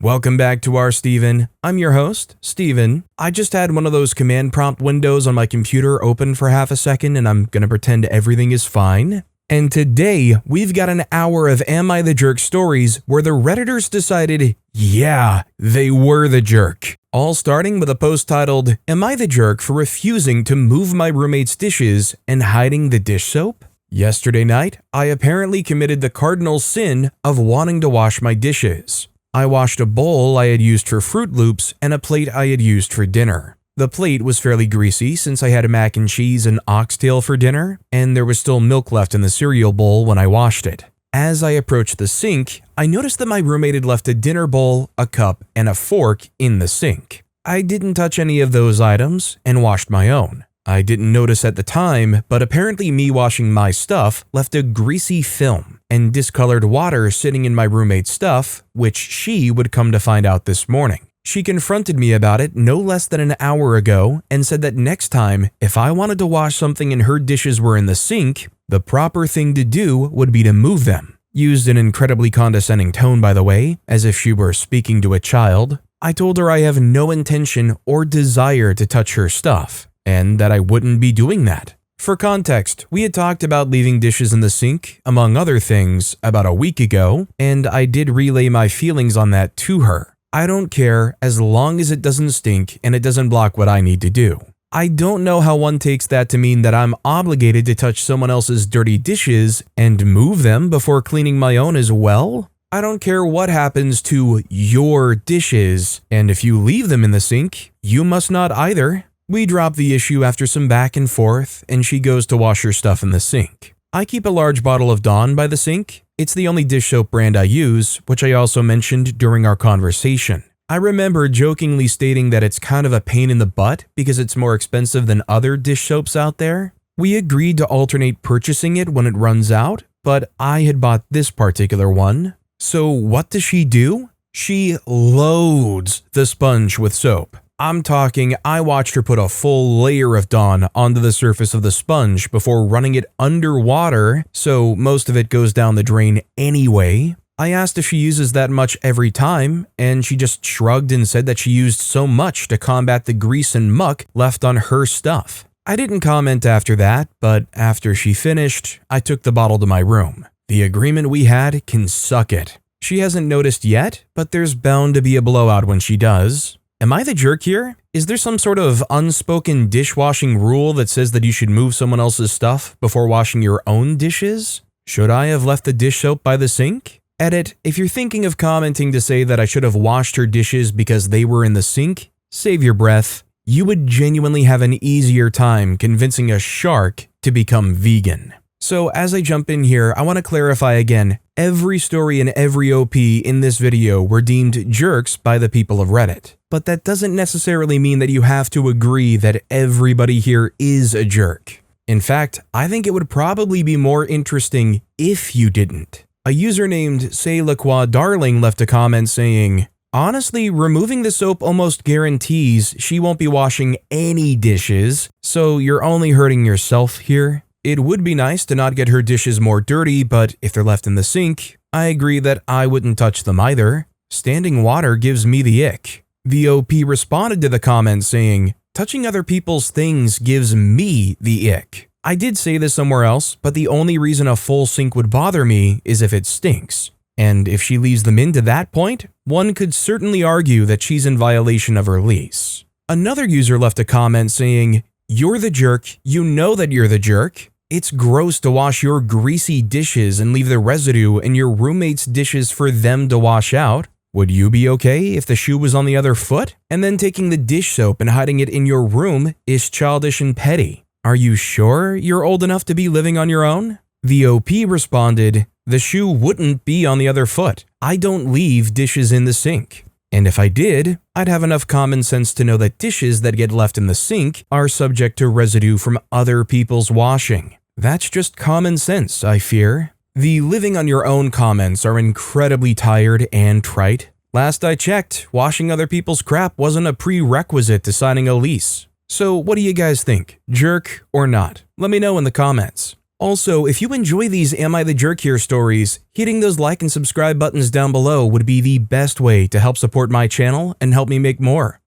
Welcome back to our Steven. I'm your host, Steven. I just had one of those command prompt windows on my computer open for half a second and I'm gonna pretend everything is fine. And today, we've got an hour of Am I the Jerk stories where the Redditors decided, yeah, they were the jerk. All starting with a post titled, Am I the jerk for refusing to move my roommate's dishes and hiding the dish soap? Yesterday night, I apparently committed the cardinal sin of wanting to wash my dishes. I washed a bowl I had used for Fruit Loops and a plate I had used for dinner. The plate was fairly greasy since I had mac and cheese and oxtail for dinner, and there was still milk left in the cereal bowl when I washed it. As I approached the sink, I noticed that my roommate had left a dinner bowl, a cup, and a fork in the sink. I didn't touch any of those items and washed my own. I didn't notice at the time, but apparently me washing my stuff left a greasy film and discolored water sitting in my roommate's stuff, which she would come to find out this morning. She confronted me about it no less than an hour ago and said that next time, if I wanted to wash something and her dishes were in the sink, the proper thing to do would be to move them. Used in an incredibly condescending tone, by the way, as if she were speaking to a child. I told her I have no intention or desire to touch her stuff, and that I wouldn't be doing that. For context, we had talked about leaving dishes in the sink, among other things, about a week ago, and I did relay my feelings on that to her. I don't care as long as it doesn't stink and it doesn't block what I need to do. I don't know how one takes that to mean that I'm obligated to touch someone else's dirty dishes and move them before cleaning my own as well. I don't care what happens to your dishes, and if you leave them in the sink, you must not either. We drop the issue after some back and forth, and she goes to wash her stuff in the sink. I keep a large bottle of Dawn by the sink. It's the only dish soap brand I use, which I also mentioned during our conversation. I remember jokingly stating that it's kind of a pain in the butt because it's more expensive than other dish soaps out there. We agreed to alternate purchasing it when it runs out, but I had bought this particular one. So what does she do? She loads the sponge with soap. I'm talking, I watched her put a full layer of Dawn onto the surface of the sponge before running it underwater, so most of it goes down the drain anyway. I asked if she uses that much every time, and she just shrugged and said that she used so much to combat the grease and muck left on her stuff. I didn't comment after that, but after she finished, I took the bottle to my room. The agreement we had can suck it. She hasn't noticed yet, but there's bound to be a blowout when she does. Am I the jerk here? Is there some sort of unspoken dishwashing rule that says that you should move someone else's stuff before washing your own dishes? Should I have left the dish soap by the sink? Edit, if you're thinking of commenting to say that I should have washed her dishes because they were in the sink, save your breath. You would genuinely have an easier time convincing a shark to become vegan. So as I jump in here, I want to clarify again, every story and every OP in this video were deemed jerks by the people of Reddit. But that doesn't necessarily mean that you have to agree that everybody here is a jerk. In fact, I think it would probably be more interesting if you didn't. A user named Say LaCroix Darling left a comment saying, honestly, removing the soap almost guarantees she won't be washing any dishes, so you're only hurting yourself here. It would be nice to not get her dishes more dirty, but if they're left in the sink, I agree that I wouldn't touch them either. Standing water gives me the ick. The OP responded to the comment saying, touching other people's things gives me the ick. I did say this somewhere else, but the only reason a full sink would bother me is if it stinks. And if she leaves them in to that point, one could certainly argue that she's in violation of her lease. Another user left a comment saying, you're the jerk, you know that you're the jerk. It's gross to wash your greasy dishes and leave the residue in your roommate's dishes for them to wash out. Would you be okay if the shoe was on the other foot? And then taking the dish soap and hiding it in your room is childish and petty. Are you sure you're old enough to be living on your own? The OP responded, the shoe wouldn't be on the other foot. I don't leave dishes in the sink. And if I did, I'd have enough common sense to know that dishes that get left in the sink are subject to residue from other people's washing. That's just common sense, I fear. The living on your own comments are incredibly tired and trite. Last I checked, washing other people's crap wasn't a prerequisite to signing a lease. So what do you guys think? Jerk or not? Let me know in the comments. Also, if you enjoy these Am I the Jerk Here stories, hitting those like and subscribe buttons down below would be the best way to help support my channel and help me make more.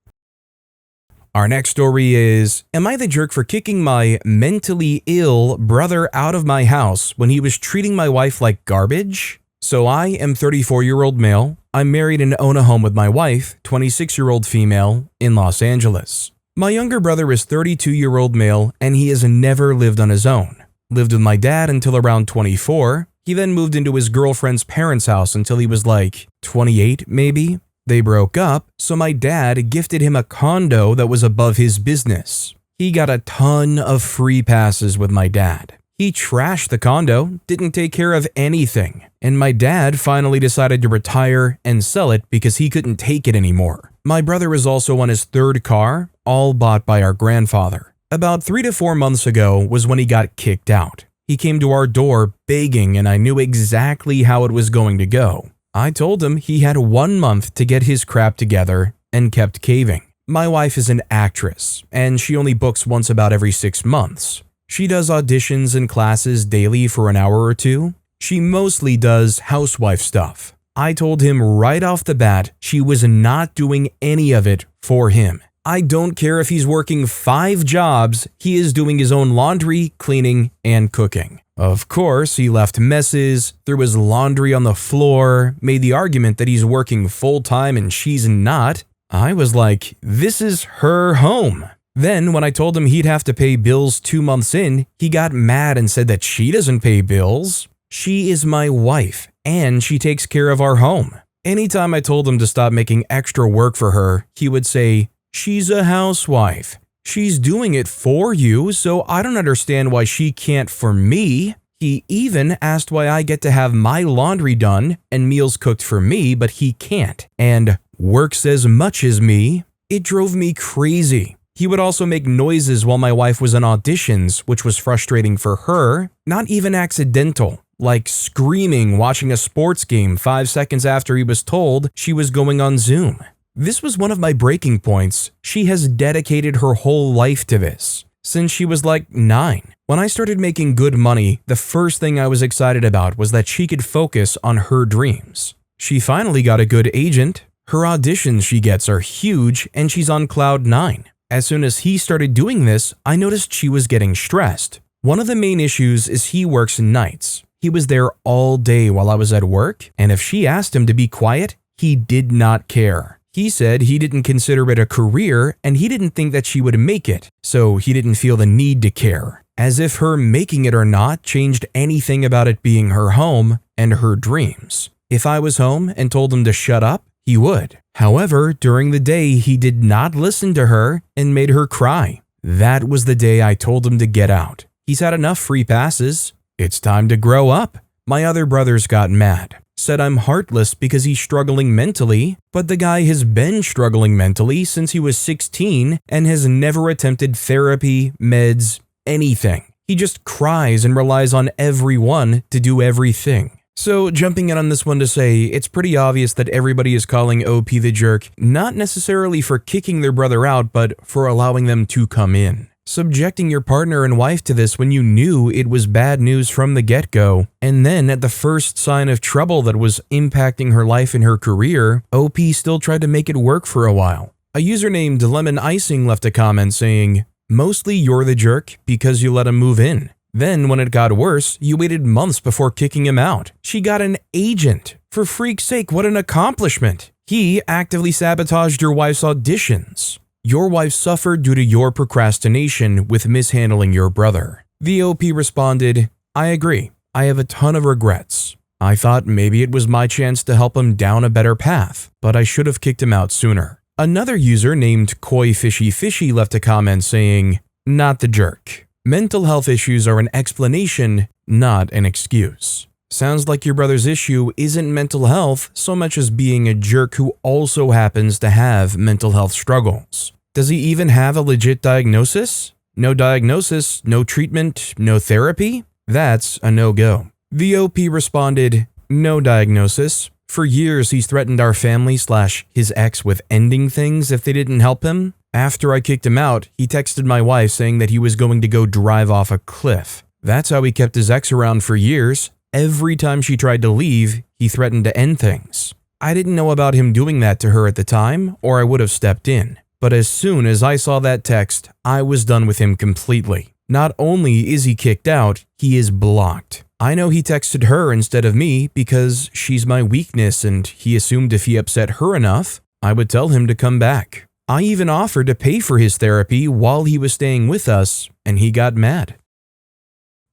Our next story is, am I the jerk for kicking my mentally ill brother out of my house when he was treating my wife like garbage? So I am 34-year-old male. I'm married and own a home with my wife, 26-year-old female, in Los Angeles. My younger brother is 32-year-old male and he has never lived on his own. Lived with my dad until around 24. He then moved into his girlfriend's parents' house until he was like 28 maybe. They broke up, so my dad gifted him a condo that was above his business. He got a ton of free passes with my dad. He trashed the condo, didn't take care of anything, and my dad finally decided to retire and sell it because he couldn't take it anymore. My brother is also on his third car, all bought by our grandfather. About 3 to 4 months ago was when he got kicked out. He came to our door begging and I knew exactly how it was going to go. I told him he had 1 month to get his crap together and kept caving. My wife is an actress and she only books once about every 6 months. She does auditions and classes daily for an hour or two. She mostly does housewife stuff. I told him right off the bat she was not doing any of it for him. I don't care if he's working 5 jobs, he is doing his own laundry, cleaning, and cooking. Of course, he left messes, threw his laundry on the floor, made the argument that he's working full-time and she's not. I was like, this is her home. Then, when I told him he'd have to pay bills 2 months in, he got mad and said that she doesn't pay bills. She is my wife, and she takes care of our home. Anytime I told him to stop making extra work for her, he would say, she's a housewife. She's doing it for you, so I don't understand why she can't for me. He even asked why I get to have my laundry done and meals cooked for me, but he can't, and works as much as me. It drove me crazy. He would also make noises while my wife was in auditions, which was frustrating for her, not even accidental, like screaming watching a sports game 5 seconds after he was told she was going on Zoom. This was one of my breaking points. She has dedicated her whole life to this, since she was like 9. When I started making good money, the first thing I was excited about was that she could focus on her dreams. She finally got a good agent. Her auditions she gets are huge and she's on cloud 9. As soon as he started doing this, I noticed she was getting stressed. One of the main issues is he works nights. He was there all day while I was at work, and if she asked him to be quiet, he did not care. He said he didn't consider it a career and he didn't think that she would make it, so he didn't feel the need to care. As if her making it or not changed anything about it being her home and her dreams. If I was home and told him to shut up, he would. However, during the day, he did not listen to her and made her cry. That was the day I told him to get out. He's had enough free passes. It's time to grow up. My other brothers got mad. Said I'm heartless because he's struggling mentally, but the guy has been struggling mentally since he was 16 and has never attempted therapy, meds, anything. He just cries and relies on everyone to do everything. So jumping in on this one to say, it's pretty obvious that everybody is calling OP the jerk, not necessarily for kicking their brother out, but for allowing them to come in. Subjecting your partner and wife to this when you knew it was bad news from the get-go, and then at the first sign of trouble that was impacting her life and her career, OP still tried to make it work for a while. A user named Lemon Icing left a comment saying, mostly you're the jerk because you let him move in. Then when it got worse, you waited months before kicking him out. She got an agent. For freak's sake, what an accomplishment. He actively sabotaged your wife's auditions. Your wife suffered due to your procrastination with mishandling your brother. The OP responded, I agree. I have a ton of regrets. I thought maybe it was my chance to help him down a better path, but I should have kicked him out sooner. Another user named Koi Fishy Fishy left a comment saying, not the jerk. Mental health issues are an explanation, not an excuse. Sounds like your brother's issue isn't mental health so much as being a jerk who also happens to have mental health struggles. Does he even have a legit diagnosis? No diagnosis, no treatment, no therapy? That's a no-go. The OP responded, no diagnosis. For years, he's threatened our family/his ex with ending things if they didn't help him. After I kicked him out, he texted my wife saying that he was going to go drive off a cliff. That's how he kept his ex around for years. Every time she tried to leave, he threatened to end things. I didn't know about him doing that to her at the time, or I would have stepped in. But as soon as I saw that text, I was done with him completely. Not only is he kicked out, he is blocked. I know he texted her instead of me because she's my weakness, and he assumed if he upset her enough, I would tell him to come back. I even offered to pay for his therapy while he was staying with us, and he got mad.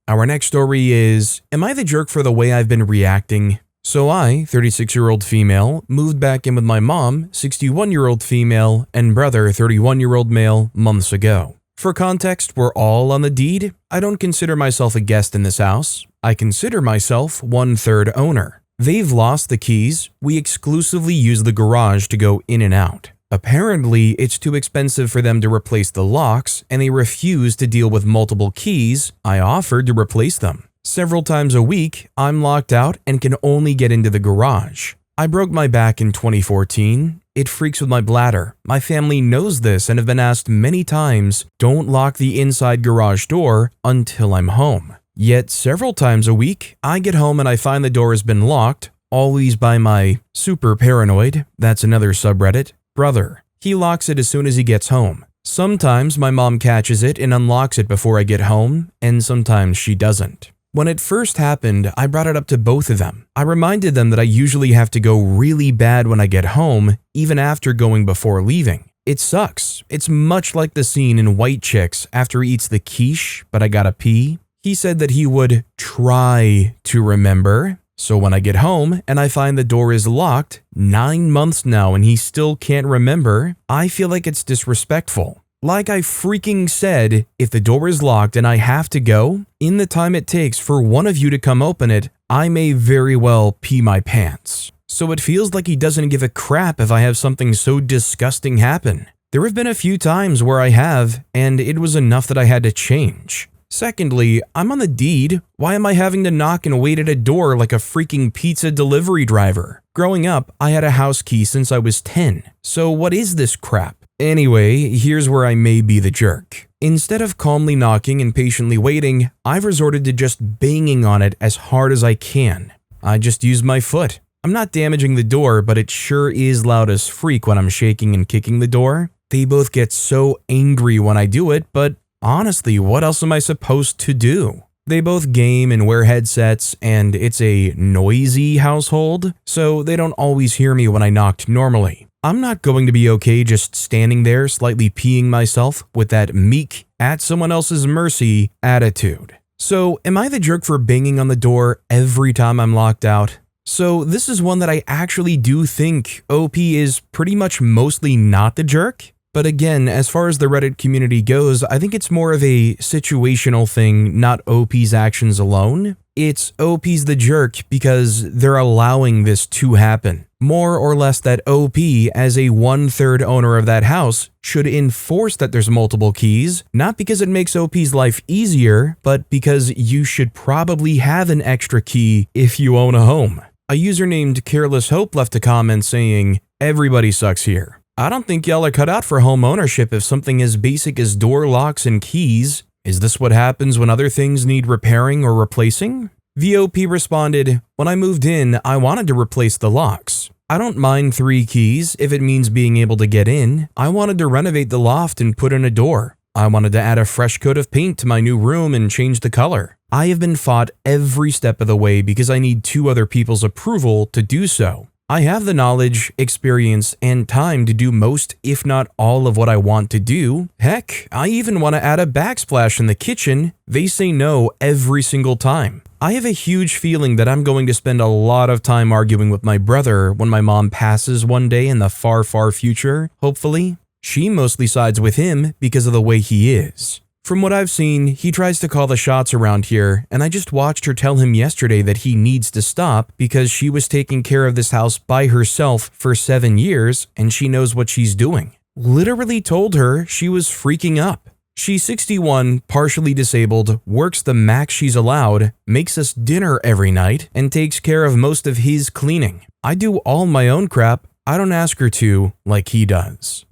Our next story is, am I the jerk for the way I've been reacting? So I, 36-year-old female, moved back in with my mom, 61-year-old female, and brother, 31-year-old male, months ago. For context, we're all on the deed. I don't consider myself a guest in this house. I consider myself 1/3 owner. They've lost the keys. We exclusively use the garage to go in and out. Apparently, it's too expensive for them to replace the locks, and they refuse to deal with multiple keys. I offered to replace them. Several times a week, I'm locked out and can only get into the garage. I broke my back in 2014. It freaks with my bladder. My family knows this and have been asked many times, don't lock the inside garage door until I'm home. Yet several times a week, I get home and I find the door has been locked, always by my super paranoid, that's another subreddit, brother. He locks it as soon as he gets home. Sometimes my mom catches it and unlocks it before I get home, and sometimes she doesn't. When it first happened, I brought it up to both of them. I reminded them that I usually have to go really bad when I get home, even after going before leaving. It sucks. It's much like the scene in White Chicks after he eats the quiche, but I gotta pee. He said that he would try to remember. So when I get home and I find the door is locked, 9 months now and he still can't remember, I feel like it's disrespectful. Like I freaking said, if the door is locked and I have to go, in the time it takes for one of you to come open it, I may very well pee my pants. So it feels like he doesn't give a crap if I have something so disgusting happen. There have been a few times where I have, and it was enough that I had to change. Secondly, I'm on the deed. Why am I having to knock and wait at a door like a freaking pizza delivery driver? Growing up, I had a house key since I was 10. So what is this crap? Anyway, here's where I may be the jerk. Instead of calmly knocking and patiently waiting, I've resorted to just banging on it as hard as I can. I just use my foot. I'm not damaging the door, but it sure is loud as freak when I'm shaking and kicking the door. They both get so angry when I do it, but honestly, what else am I supposed to do? They both game and wear headsets, and it's a noisy household, so they don't always hear me when I knocked normally. I'm not going to be okay just standing there slightly peeing myself with that meek, at someone else's mercy attitude. So, am I the jerk for banging on the door every time I'm locked out? So, this is one that I actually do think OP is pretty much mostly not the jerk. But again, as far as the Reddit community goes, I think it's more of a situational thing, not OP's actions alone. It's OP's the jerk because they're allowing this to happen. More or less that OP, as a 1/3 owner of that house, should enforce that there's multiple keys, not because it makes OP's life easier, but because you should probably have an extra key if you own a home. A user named Careless Hope left a comment saying, "Everybody sucks here. I don't think y'all are cut out for home ownership if something as basic as door locks and keys. Is this what happens when other things need repairing or replacing?" VOP responded, "When I moved in, I wanted to replace the locks. I don't mind 3 keys if it means being able to get in. I wanted to renovate the loft and put in a door. I wanted to add a fresh coat of paint to my new room and change the color. I have been fought every step of the way because I need 2 other people's approval to do so. I have the knowledge, experience, and time to do most, if not all of what I want to do. Heck, I even want to add a backsplash in the kitchen. They say no every single time. I have a huge feeling that I'm going to spend a lot of time arguing with my brother when my mom passes one day in the far, far future, hopefully. She mostly sides with him because of the way he is. From what I've seen, he tries to call the shots around here, and I just watched her tell him yesterday that he needs to stop because she was taking care of this house by herself for 7 years and she knows what she's doing. Literally told her she was freaking up. She's 61, partially disabled, works the max she's allowed, makes us dinner every night, and takes care of most of his cleaning. I do all my own crap. I don't ask her to like he does.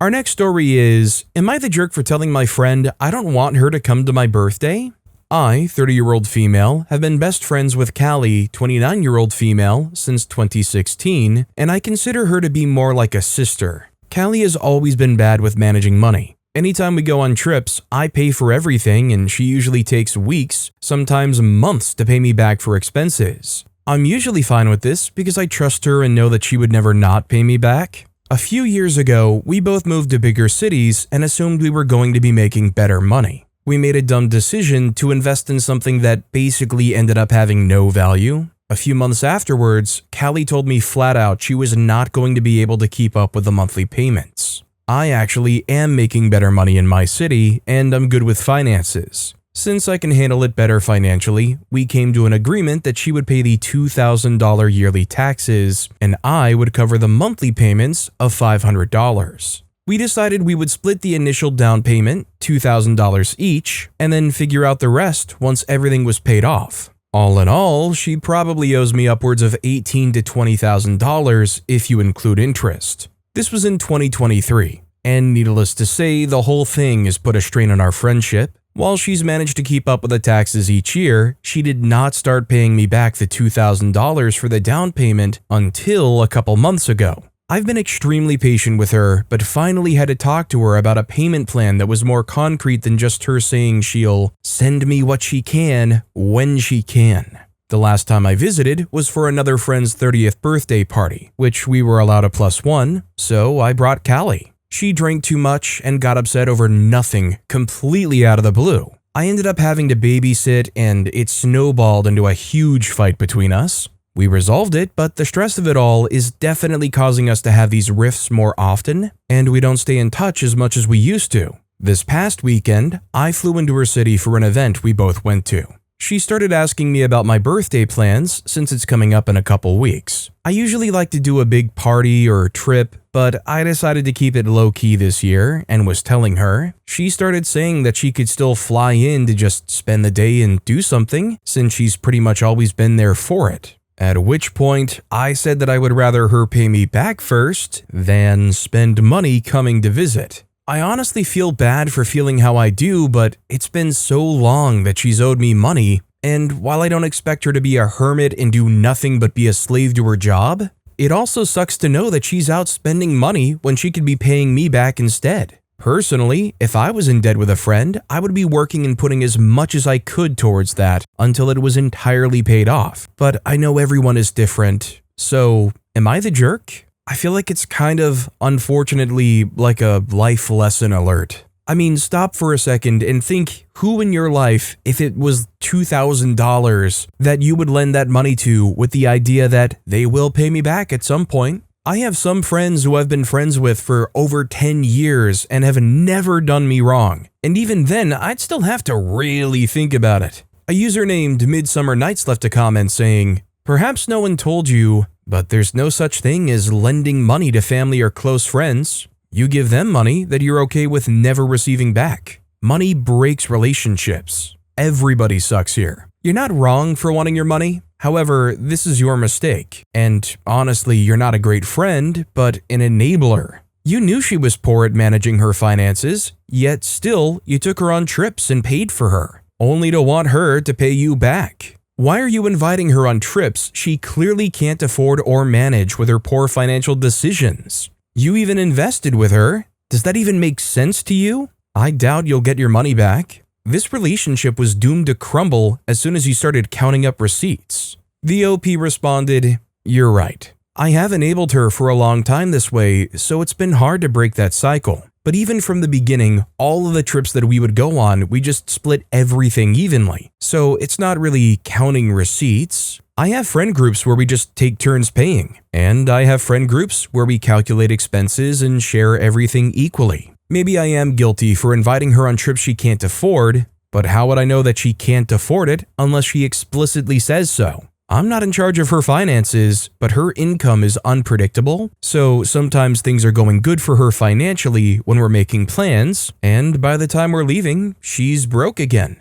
Our next story is, am I the jerk for telling my friend I don't want her to come to my birthday? I, 30-year-old female, have been best friends with Callie, 29-year-old female, since 2016, and I consider her to be more like a sister. Callie has always been bad with managing money. Anytime we go on trips, I pay for everything and she usually takes weeks, sometimes months to pay me back for expenses. I'm usually fine with this because I trust her and know that she would never not pay me back. A few years ago, we both moved to bigger cities and assumed we were going to be making better money. We made a dumb decision to invest in something that basically ended up having no value. A few months afterwards, Callie told me flat out she was not going to be able to keep up with the monthly payments. I actually am making better money in my city, and I'm good with finances. Since I can handle it better financially, we came to an agreement that she would pay the $2,000 yearly taxes, and I would cover the monthly payments of $500. We decided we would split the initial down payment, $2,000 each, and then figure out the rest once everything was paid off. All in all, she probably owes me upwards of $18,000 to $20,000 if you include interest. This was in 2023, and needless to say, the whole thing has put a strain on our friendship. While she's managed to keep up with the taxes each year, she did not start paying me back the $2,000 for the down payment until a couple months ago. I've been extremely patient with her, but finally had to talk to her about a payment plan that was more concrete than just her saying she'll send me what she can when she can. The last time I visited was for another friend's 30th birthday party, which we were allowed a +1, so I brought Callie. She drank too much and got upset over nothing, completely out of the blue. I ended up having to babysit and it snowballed into a huge fight between us. We resolved it, but the stress of it all is definitely causing us to have these rifts more often, and we don't stay in touch as much as we used to. This past weekend, I flew into her city for an event we both went to. She started asking me about my birthday plans since it's coming up in a couple weeks. I usually like to do a big party or trip, but I decided to keep it low-key this year and was telling her. She started saying that she could still fly in to just spend the day and do something since she's pretty much always been there for it. At which point, I said that I would rather her pay me back first than spend money coming to visit. I honestly feel bad for feeling how I do, but it's been so long that she's owed me money, and while I don't expect her to be a hermit and do nothing but be a slave to her job, it also sucks to know that she's out spending money when she could be paying me back instead. Personally, if I was in debt with a friend, I would be working and putting as much as I could towards that until it was entirely paid off. But I know everyone is different, so am I the jerk? I feel like it's kind of, unfortunately, like a life lesson alert. I mean, stop for a second and think who in your life, if it was $2,000, that you would lend that money to with the idea that they will pay me back at some point. I have some friends who I've been friends with for over 10 years and have never done me wrong. And even then, I'd still have to really think about it. A user named Midsummer Nights left a comment saying, "Perhaps no one told you, but there's no such thing as lending money to family or close friends. You give them money that you're okay with never receiving back. Money breaks relationships. Everybody sucks here. You're not wrong for wanting your money. However, this is your mistake. And honestly, you're not a great friend, but an enabler. You knew she was poor at managing her finances, yet still you took her on trips and paid for her, only to want her to pay you back. Why are you inviting her on trips she clearly can't afford or manage with her poor financial decisions? You even invested with her. Does that even make sense to you? I doubt you'll get your money back. This relationship was doomed to crumble as soon as you started counting up receipts." The OP responded, "You're right. I have enabled her for a long time this way, so it's been hard to break that cycle. But even from the beginning, all of the trips that we would go on, we just split everything evenly. So it's not really counting receipts. I have friend groups where we just take turns paying, and I have friend groups where we calculate expenses and share everything equally. Maybe I am guilty for inviting her on trips she can't afford, but how would I know that she can't afford it unless she explicitly says so? I'm not in charge of her finances, but her income is unpredictable, so sometimes things are going good for her financially when we're making plans, and by the time we're leaving, she's broke again."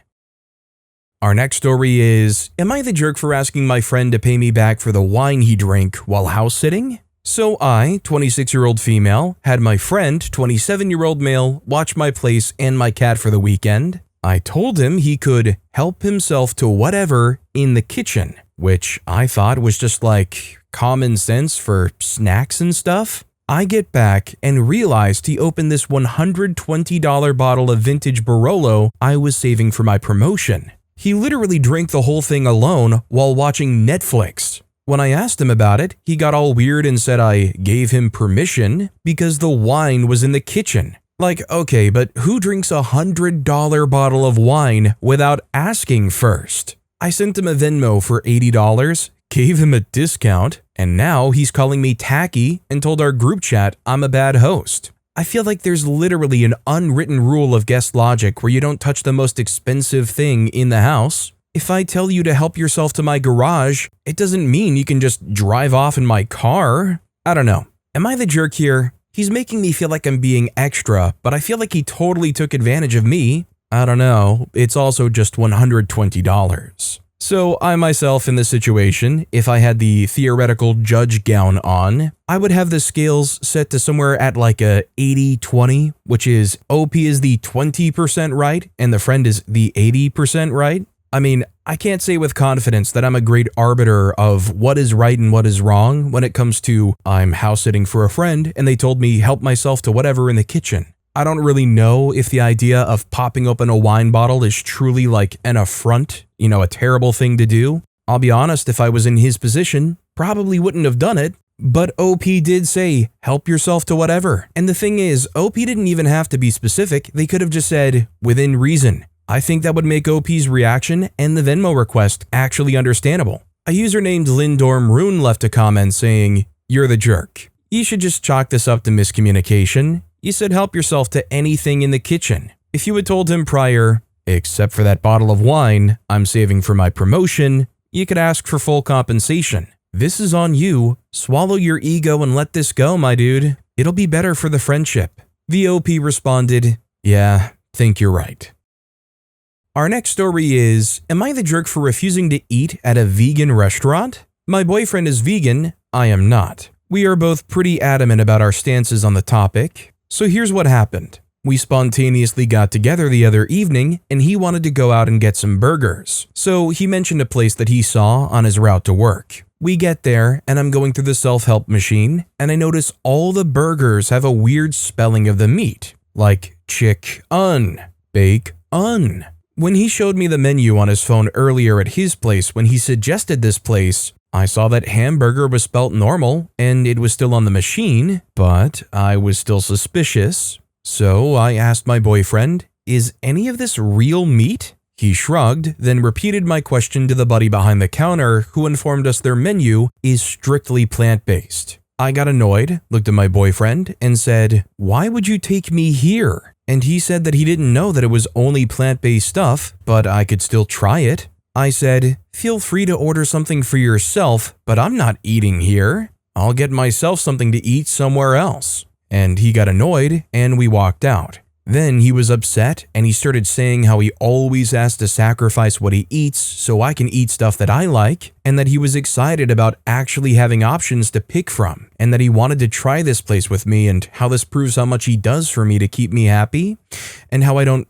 Our next story is, am I the jerk for asking my friend to pay me back for the wine he drank while house sitting? So I, 26-year-old female, had my friend, 27-year-old male, watch my place and my cat for the weekend. I told him he could help himself to whatever in the kitchen, which I thought was just like common sense for snacks and stuff. I get back and realized he opened this $120 bottle of vintage Barolo I was saving for my promotion. He literally drank the whole thing alone while watching Netflix. When I asked him about it, he got all weird and said I gave him permission because the wine was in the kitchen. Like, okay, but who drinks a $100 bottle of wine without asking first? I sent him a Venmo for $80, gave him a discount, and now he's calling me tacky and told our group chat I'm a bad host. I feel like there's literally an unwritten rule of guest logic where you don't touch the most expensive thing in the house. If I tell you to help yourself to my garage, it doesn't mean you can just drive off in my car. I don't know. Am I the jerk here? He's making me feel like I'm being extra, but I feel like he totally took advantage of me. I don't know. It's also just $120. So I myself in this situation, if I had the theoretical judge gown on, I would have the scales set to somewhere at like a 80-20, which is OP is the 20% right and the friend is the 80% right. I mean, I can't say with confidence that I'm a great arbiter of what is right and what is wrong when it comes to I'm house sitting for a friend and they told me help myself to whatever in the kitchen. I don't really know if the idea of popping open a wine bottle is truly like an affront, a terrible thing to do. I'll be honest, if I was in his position, probably wouldn't have done it. But OP did say, help yourself to whatever. And the thing is, OP didn't even have to be specific. They could have just said, within reason. I think that would make OP's reaction and the Venmo request actually understandable. A user named Lindorm Rune left a comment saying, you're the jerk. You should just chalk this up to miscommunication. You said help yourself to anything in the kitchen. If you had told him prior, except for that bottle of wine I'm saving for my promotion, you could ask for full compensation. This is on you. Swallow your ego and let this go, my dude. It'll be better for the friendship. The OP responded, yeah, think you're right. Our next story is, am I the jerk for refusing to eat at a vegan restaurant? My boyfriend is vegan, I am not. We are both pretty adamant about our stances on the topic. So here's what happened. We spontaneously got together the other evening and he wanted to go out and get some burgers. So he mentioned a place that he saw on his route to work. We get there and I'm going through the self-help machine and I notice all the burgers have a weird spelling of the meat, like chick-un, bake-un. When he showed me the menu on his phone earlier at his place when he suggested this place, I saw that hamburger was spelt normal and it was still on the machine, but I was still suspicious. So I asked my boyfriend, is any of this real meat? He shrugged, then repeated my question to the buddy behind the counter who informed us their menu is strictly plant-based. I got annoyed, looked at my boyfriend, and said, why would you take me here? And he said that he didn't know that it was only plant-based stuff, but I could still try it. I said, feel free to order something for yourself, but I'm not eating here. I'll get myself something to eat somewhere else. And he got annoyed and we walked out. Then he was upset and he started saying how he always has to sacrifice what he eats so I can eat stuff that I like, and that he was excited about actually having options to pick from, and that he wanted to try this place with me and how this proves how much he does for me to keep me happy, and how I don't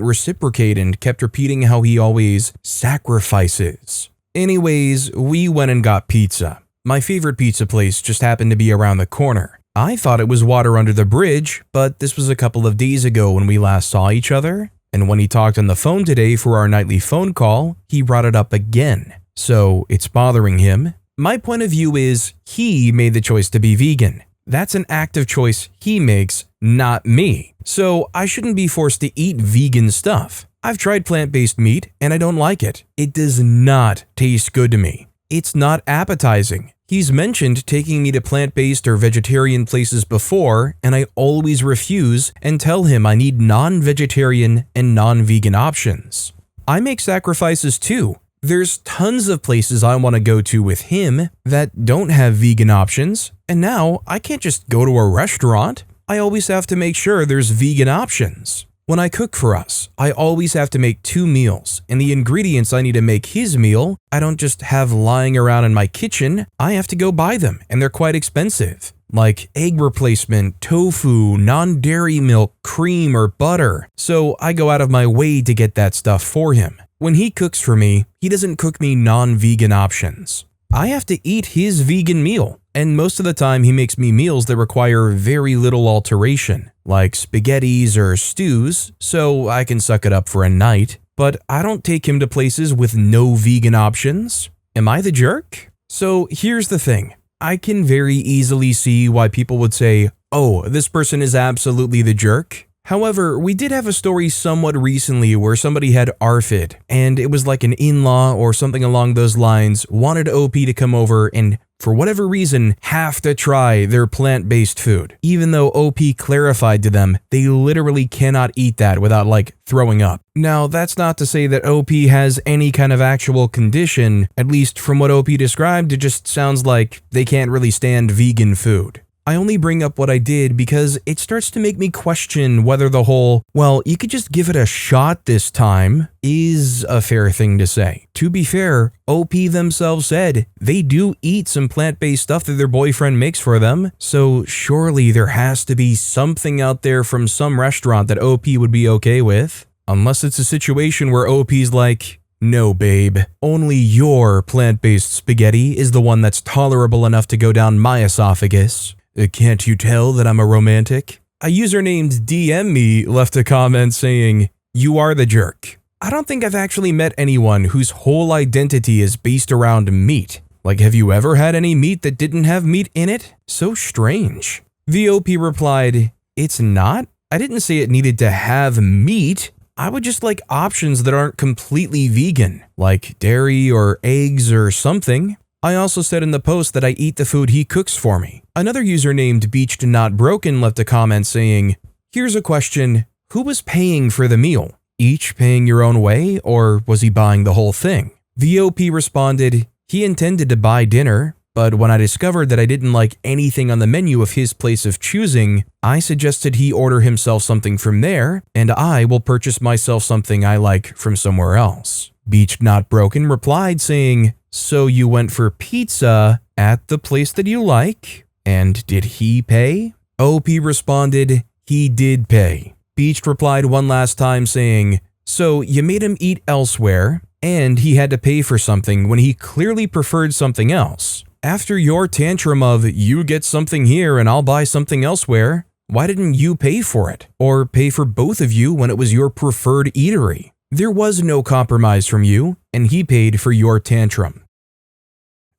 reciprocate, and kept repeating how he always sacrifices. Anyways, we went and got pizza. My favorite pizza place just happened to be around the corner. I thought it was water under the bridge, but this was a couple of days ago when we last saw each other, and when he talked on the phone today for our nightly phone call, he brought it up again. So it's bothering him. My point of view is he made the choice to be vegan. That's an active choice he makes, not me. So I shouldn't be forced to eat vegan stuff. I've tried plant-based meat and I don't like it. It does not taste good to me. It's not appetizing. He's mentioned taking me to plant-based or vegetarian places before, and I always refuse and tell him I need non-vegetarian and non-vegan options. I make sacrifices too. There's tons of places I want to go to with him that don't have vegan options, and now I can't just go to a restaurant. I always have to make sure there's vegan options. When I cook for us, I always have to make 2 meals, and the ingredients I need to make his meal, I don't just have lying around in my kitchen, I have to go buy them, and they're quite expensive. like egg replacement, tofu, non-dairy milk, cream, or butter, so I go out of my way to get that stuff for him. When he cooks for me, he doesn't cook me non-vegan options. I have to eat his vegan meal, and most of the time he makes me meals that require very little alteration, like spaghettis or stews, so I can suck it up for a night, but I don't take him to places with no vegan options. Am I the jerk? So here's the thing. I can very easily see why people would say, oh, this person is absolutely the jerk. However, we did have a story somewhat recently where somebody had ARFID, and it was like an in-law or something along those lines wanted OP to come over and, for whatever reason, have to try their plant-based food, even though OP clarified to them they literally cannot eat that without, like, throwing up. Now, that's not to say that OP has any kind of actual condition. At least from what OP described, it just sounds like they can't really stand vegan food. I only bring up what I did because it starts to make me question whether the whole, well, you could just give it a shot this time, is a fair thing to say. To be fair, OP themselves said they do eat some plant-based stuff that their boyfriend makes for them, so surely there has to be something out there from some restaurant that OP would be okay with. Unless it's a situation where OP's like, no, babe, only your plant-based spaghetti is the one that's tolerable enough to go down my esophagus. Can't you tell that I'm a romantic? A user named DM Me left a comment saying, you are the jerk. I don't think I've actually met anyone whose whole identity is based around meat. Like, have you ever had any meat that didn't have meat in it? So strange. The OP replied, it's not. I didn't say it needed to have meat. I would just like options that aren't completely vegan, like dairy or eggs or something. I also said in the post that I eat the food he cooks for me. Another user named Beached Not Broken left a comment saying, here's a question, who was paying for the meal? Each paying your own way, or was he buying the whole thing? The OP responded, he intended to buy dinner, but when I discovered that I didn't like anything on the menu of his place of choosing, I suggested he order himself something from there, and I will purchase myself something I like from somewhere else. Beached Not Broken replied saying, so you went for pizza at the place that you like? And did he pay? OP responded, he did pay. Beached replied one last time saying, so you made him eat elsewhere, and he had to pay for something when he clearly preferred something else. After your tantrum of, you get something here and I'll buy something elsewhere, why didn't you pay for it? Or pay for both of you when it was your preferred eatery? There was no compromise from you, and he paid for your tantrum.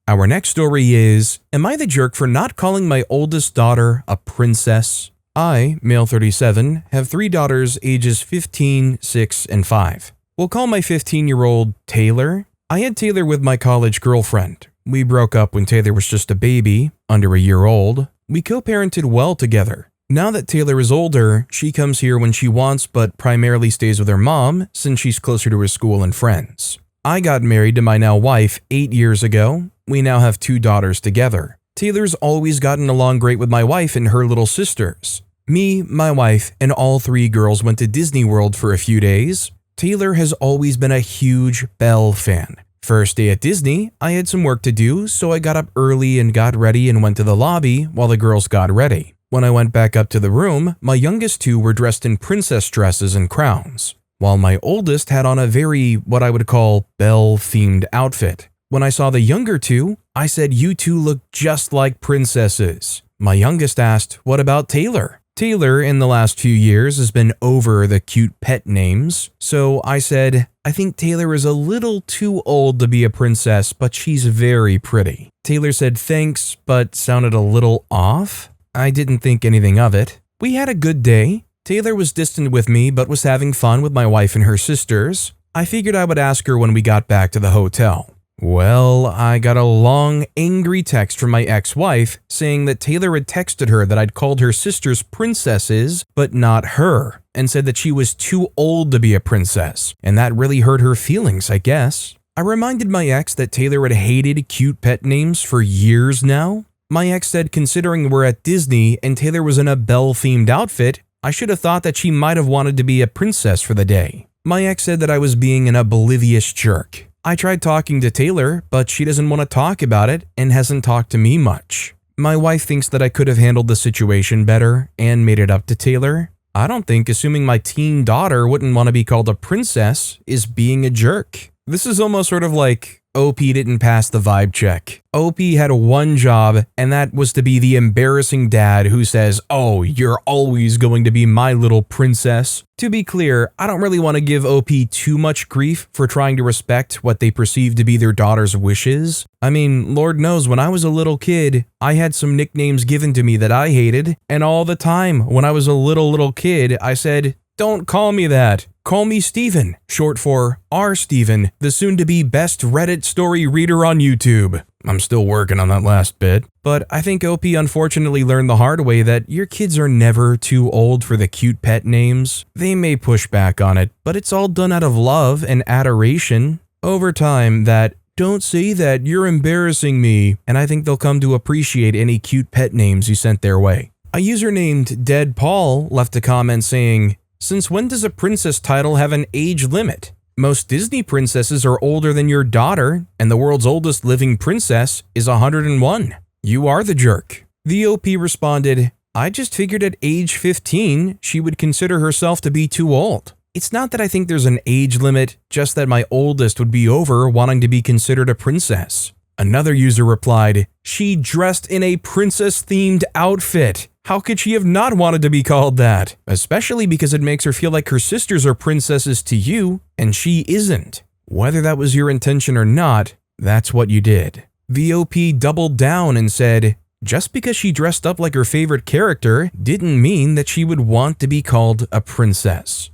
Our next story is, am I the jerk for not calling my oldest daughter a princess? I, male 37, have 3 daughters ages 15, 6, and 5. We'll call my 15-year-old Taylor. I had Taylor with my college girlfriend. We broke up when Taylor was just a baby, under a year old. We co-parented well together. Now that Taylor is older, she comes here when she wants but primarily stays with her mom since she's closer to her school and friends. I got married to my now wife 8 years ago. We now have 2 daughters together. Taylor's always gotten along great with my wife and her little sisters. Me, my wife, and all 3 girls went to Disney World for a few days. Taylor has always been a huge Belle fan. First day at Disney, I had some work to do, so I got up early and got ready and went to the lobby while the girls got ready. When I went back up to the room, my youngest 2 were dressed in princess dresses and crowns, while my oldest had on a very, what I would call, Belle-themed outfit. When I saw the younger 2, I said, you 2 look just like princesses. My youngest asked, what about Taylor? Taylor, in the last few years, has been over the cute pet names, so I said, I think Taylor is a little too old to be a princess, but she's very pretty. Taylor said thanks, but sounded a little off. I didn't think anything of it. We had a good day. Taylor was distant with me, but was having fun with my wife and her sisters. I figured I would ask her when we got back to the hotel. Well, I got a long, angry text from my ex-wife saying that Taylor had texted her that I'd called her sisters princesses, but not her, and said that she was too old to be a princess, and that really hurt her feelings, I guess. I reminded my ex that Taylor had hated cute pet names for years now. My ex said considering we're at Disney and Taylor was in a Belle-themed outfit, I should have thought that she might have wanted to be a princess for the day. My ex said that I was being an oblivious jerk. I tried talking to Taylor, but she doesn't want to talk about it and hasn't talked to me much. My wife thinks that I could have handled the situation better and made it up to Taylor. I don't think assuming my teen daughter wouldn't want to be called a princess is being a jerk. This is almost sort of like OP didn't pass the vibe check. OP had one job, and that was to be the embarrassing dad who says, "Oh, you're always going to be my little princess." To be clear, I don't really want to give OP too much grief for trying to respect what they perceive to be their daughter's wishes. I mean, Lord knows when I was a little kid, I had some nicknames given to me that I hated, and all the time when I was a little kid, I said, "Don't call me that. Call me Steven," short for R. Steven, the soon-to-be best Reddit story reader on YouTube. I'm still working on that last bit. But I think OP unfortunately learned the hard way that your kids are never too old for the cute pet names. They may push back on it, but it's all done out of love and adoration. Over time, that "don't say that, you're embarrassing me," and I think they'll come to appreciate any cute pet names you sent their way. A user named Dead Paul left a comment saying, "Since when does a princess title have an age limit? Most Disney princesses are older than your daughter, and the world's oldest living princess is 101. You are the jerk." The OP responded, "I just figured at age 15, she would consider herself to be too old. It's not that I think there's an age limit, just that my oldest would be over wanting to be considered a princess." Another user replied, "She dressed in a princess-themed outfit. How could she have not wanted to be called that? Especially because it makes her feel like her sisters are princesses to you, and she isn't. Whether that was your intention or not, that's what you did." The OP doubled down and said, "Just because she dressed up like her favorite character didn't mean that she would want to be called a princess."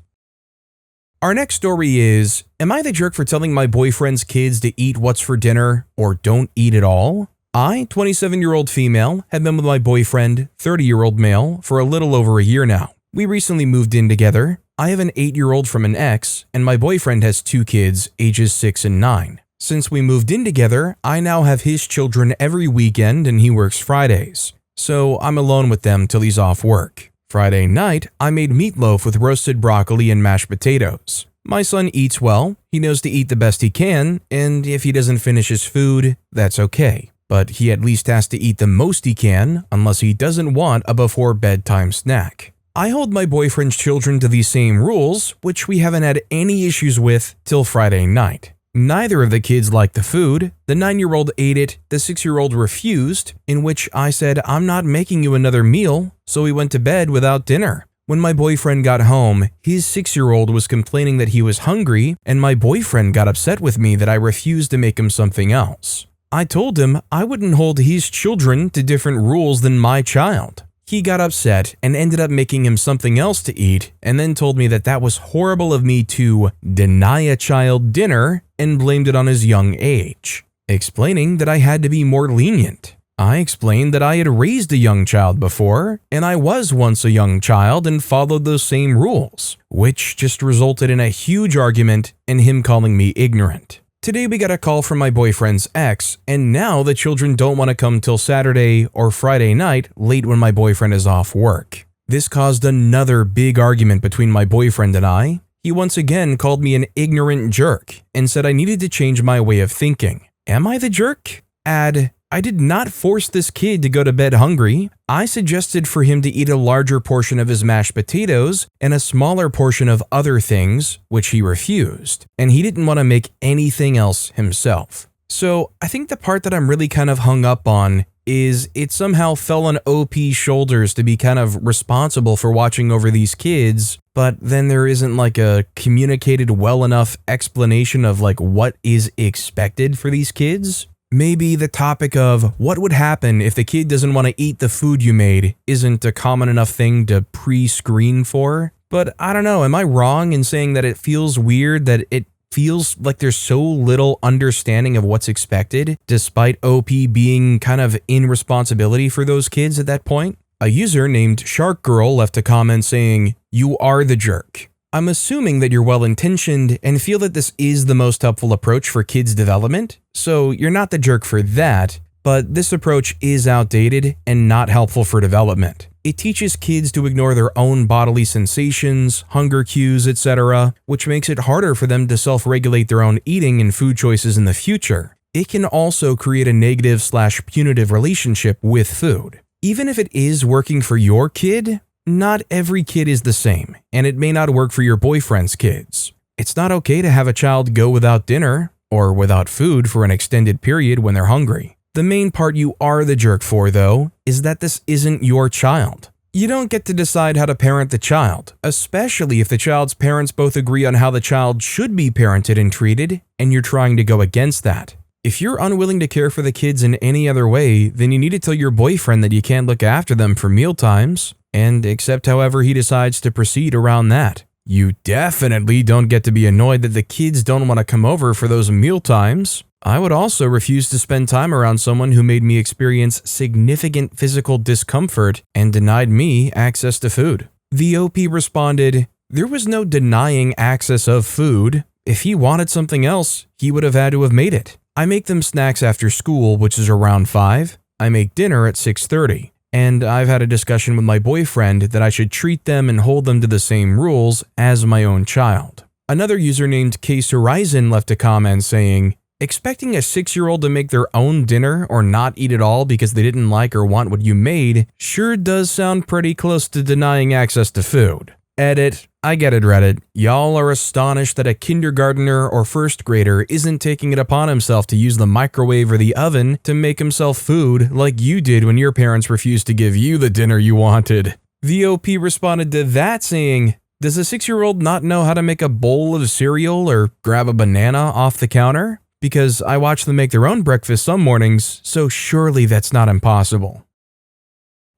Our next story is, am I the jerk for telling my boyfriend's kids to eat what's for dinner or don't eat at all? I, 27-year-old female, have been with my boyfriend, 30-year-old male, for a little over a year now. We recently moved in together. I have an 8-year-old from an ex, and my boyfriend has 2 kids, ages 6 and 9. Since we moved in together, I now have his children every weekend and he works Fridays. So I'm alone with them till he's off work. Friday night, I made meatloaf with roasted broccoli and mashed potatoes. My son eats well, he knows to eat the best he can, and if he doesn't finish his food, that's okay. But he at least has to eat the most he can, unless he doesn't want a before bedtime snack. I hold my boyfriend's children to these same rules, which we haven't had any issues with till Friday night. Neither of the kids liked the food. The 9-year-old ate it, the 6-year-old refused, in which I said, "I'm not making you another meal," so we went to bed without dinner. When my boyfriend got home, his 6-year-old was complaining that he was hungry, and my boyfriend got upset with me that I refused to make him something else. I told him I wouldn't hold his children to different rules than my child. He got upset and ended up making him something else to eat, and then told me that that was horrible of me to deny a child dinner and blamed it on his young age, explaining that I had to be more lenient. I explained that I had raised a young child before, and I was once a young child and followed those same rules, which just resulted in a huge argument and him calling me ignorant. Today we got a call from my boyfriend's ex, and now the children don't want to come till Saturday or Friday night late when my boyfriend is off work. This caused another big argument between my boyfriend and I. He once again called me an ignorant jerk and said I needed to change my way of thinking. Am I the jerk? Add, I did not force this kid to go to bed hungry. I suggested for him to eat a larger portion of his mashed potatoes and a smaller portion of other things, which he refused, and he didn't want to make anything else himself. So I think the part that I'm really kind of hung up on is it somehow fell on OP's shoulders to be kind of responsible for watching over these kids, but then there isn't like a communicated well enough explanation of like what is expected for these kids. Maybe the topic of what would happen if the kid doesn't want to eat the food you made isn't a common enough thing to pre-screen for. But I don't know, am I wrong in saying that it feels weird that it feels like there's so little understanding of what's expected, despite OP being kind of in responsibility for those kids at that point? A user named Shark Girl left a comment saying, "You are the jerk." I'm assuming that you're well-intentioned and feel that this is the most helpful approach for kids' development, so you're not the jerk for that, but this approach is outdated and not helpful for development. It teaches kids to ignore their own bodily sensations, hunger cues, etc., which makes it harder for them to self-regulate their own eating and food choices in the future. it can also create a negative/punitive relationship with food. Even if it is working for your kid, not every kid is the same, and it may not work for your boyfriend's kids. It's not okay to have a child go without dinner or without food for an extended period when they're hungry. The main part you are the jerk for, though, is that this isn't your child. You don't get to decide how to parent the child, especially if the child's parents both agree on how the child should be parented and treated, and you're trying to go against that. If you're unwilling to care for the kids in any other way, then you need to tell your boyfriend that you can't look after them for meal times, and accept however he decides to proceed around that. You definitely don't get to be annoyed that the kids don't want to come over for those meal times. I would also refuse to spend time around someone who made me experience significant physical discomfort and denied me access to food. The OP responded, "There was no denying access of food. If he wanted something else, he would have had to have made it. I make them snacks after school, which is around 5. I make dinner at 6:30. And I've had a discussion with my boyfriend that I should treat them and hold them to the same rules as my own child." Another user named Case Horizon left a comment saying, "Expecting a 6-year-old to make their own dinner or not eat at all because they didn't like or want what you made sure does sound pretty close to denying access to food." Edit. I get it, Reddit. Y'all are astonished that a kindergartner or first grader isn't taking it upon himself to use the microwave or the oven to make himself food like you did when your parents refused to give you the dinner you wanted. The OP responded to that saying, "Does a 6-year-old not know how to make a bowl of cereal or grab a banana off the counter? Because I watch them make their own breakfast some mornings, so surely that's not impossible."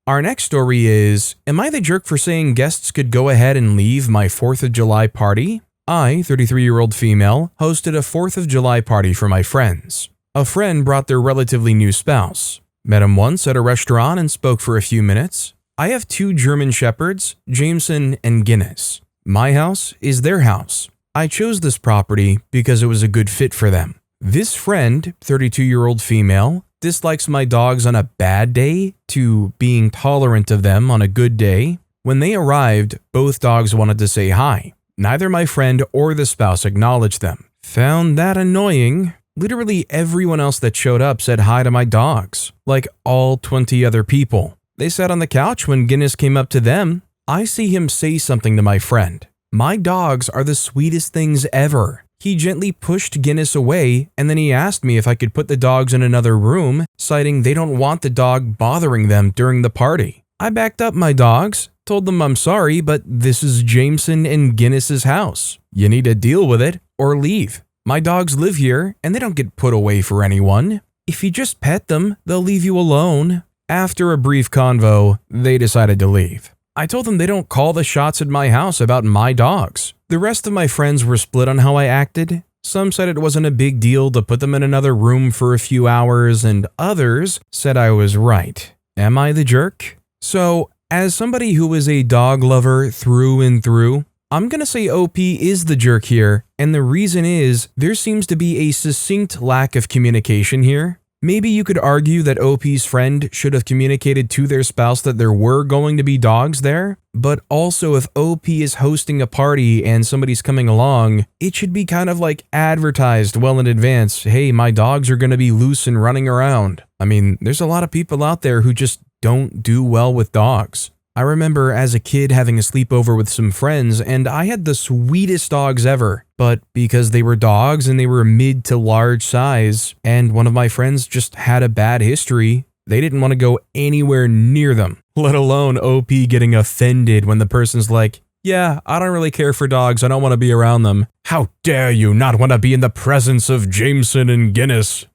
Our next story is, am I the jerk for saying guests could go ahead and leave my 4th of July party? I, 33-year-old female, hosted a 4th of July party for my friends. A friend brought their relatively new spouse. Met him once at a restaurant and spoke for a few minutes. I have 2 German Shepherds, Jameson and Guinness. My house is their house. I chose this property because it was a good fit for them. This friend, 32-year-old female, dislikes my dogs on a bad day to being tolerant of them on a good day. When they arrived, both dogs wanted to say hi. Neither my friend or the spouse acknowledged them. Found that annoying. Literally everyone else that showed up said hi to my dogs, like all 20 other people. They sat on the couch when Guinness came up to them. I see him say something to my friend. My dogs are the sweetest things ever. He gently pushed Guinness away, and then he asked me if I could put the dogs in another room, citing they don't want the dog bothering them during the party. I backed up my dogs, told them I'm sorry, but this is Jameson and Guinness's house. You need to deal with it or leave. My dogs live here, and they don't get put away for anyone. If you just pet them, they'll leave you alone. After a brief convo, they decided to leave. I told them they don't call the shots at my house about my dogs. The rest of my friends were split on how I acted. Some said it wasn't a big deal to put them in another room for a few hours, and others said I was right. Am I the jerk? So, as somebody who is a dog lover through and through, I'm gonna say OP is the jerk here, and the reason is there seems to be a succinct lack of communication here. Maybe you could argue that OP's friend should have communicated to their spouse that there were going to be dogs there, but also if OP is hosting a party and somebody's coming along, it should be kind of like advertised well in advance, hey, my dogs are going to be loose and running around. I mean, there's a lot of people out there who just don't do well with dogs. I remember as a kid having a sleepover with some friends, and I had the sweetest dogs ever, but because they were dogs and they were mid to large size, and one of my friends just had a bad history, they didn't want to go anywhere near them, let alone OP getting offended when the person's like, yeah, I don't really care for dogs, I don't want to be around them. How dare you not want to be in the presence of Jameson and Guinness?